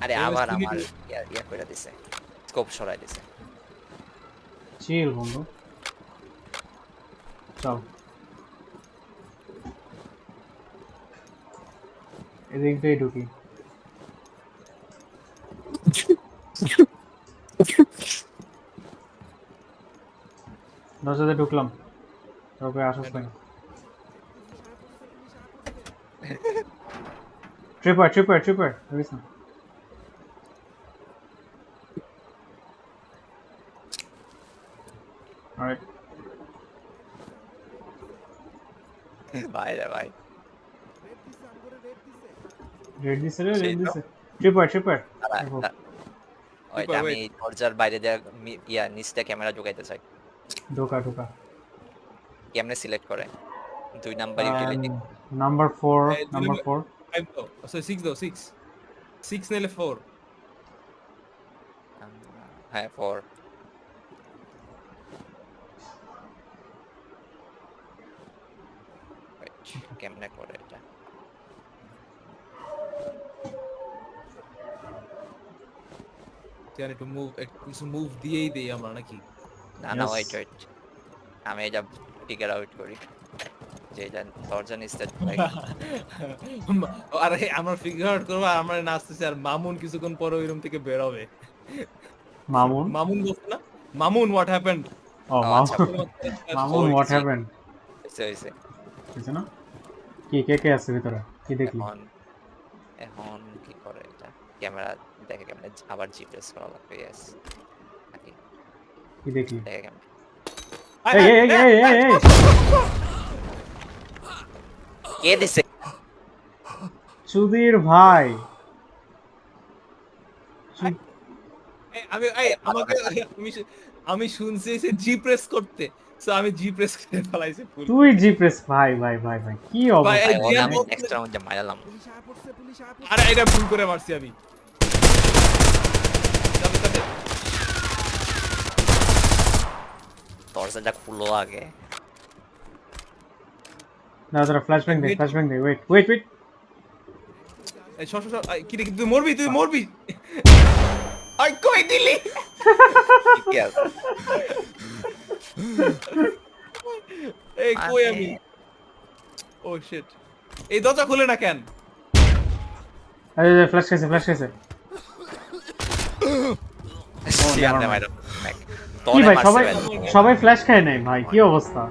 আরে আবার আমার ইয়া করে দিছে, স্কোপ সরাই দিছে। চিল বন্ধু, চল এদিক দিয়ে ঢুকি। দরজাতে ঢুকলাম, তবে আসস নাই। ট্রিপার ট্রিপার ট্রিপার দেখিস না। অলরাইট, ভাই রে ভাই, রেড দিছে রে, সেই রেড তো। দিছে। ট্রিপার ট্রিপার ওইটা আমি দরজার বাইরে দিয়ে ইয়া নিচটা ক্যামেরা ঢুকাইতে চাই। ঢোকা ঢোকা। কেমনে সিলেক্ট করে? 2 নাম্বার ইউটিলিটি। Number 4, number 4। 5 দাও, সরি 6 দাও, 6 6 নিলে 4। হ্যাঁ 4। কেমনে করে এটা? জানি একটু মুভ, কিছু মুভ দিয়েই দেই আমরা নাকি? না না, ওয়েট ওয়েট, আমি এটা ফিগার আউট করি যে এটা দরজা নিচটা আরে আমরা ফিগার আউট করবো, আমরা নাচতেছি আর মামুন কিছুক্ষণ পরে ওই রুম থেকে বের হবে। মামুন? মামুন বলছে না, মামুন হোয়াট হ্যাপেন্ড? ও আচ্ছা মামুন, মামুন হোয়াট হ্যাপেন্ড হইছে। হইছে না? কি কে কে আছে ভিতরে? কি দেখলি? এখন এখন কি করে এটা? ক্যামেরা দেখে কেমনে আবার জিপিএস করা লাগবে। ইয়েস, কি দেখলি? দেখে কেমনে। এই এই এই এই এই কে দিছে? সুধীর ভাই, আমি শুনছি যে জি প্রেস করতে, সো আমি জি প্রেস করে ফেলাইছি ফুল। তুই জি প্রেস? ভাই ভাই ভাই ভাই কি ভাই, অবস্থা! ভাই ওটা জিয়া আমি বলতে- এক্সট্রা মধ্যে মারালাম। আরে এটা ভুল করে মারছি আমি। যাবে যাবে। দরজাটা খুলো আগে। না দাঁড়া, ফ্ল্যাশব্যাং দে, ফ্ল্যাশব্যাং দে। ওয়েট ওয়েট ওয়েট, এই সর সর সর, কি রে, তুই মরবি, তুই মরবি। আই কই দিলি? কি আছে? এই কই আমি? ও শিট, এই দরজা খুলে না কেন? আরে ফ্ল্যাশ খাইছে, ফ্ল্যাশ খাইছে। সিয়ানে মাইরা। কি ভাই, সবাই সবাই ফ্ল্যাশ খায় নাই ভাই, কি অবস্থা!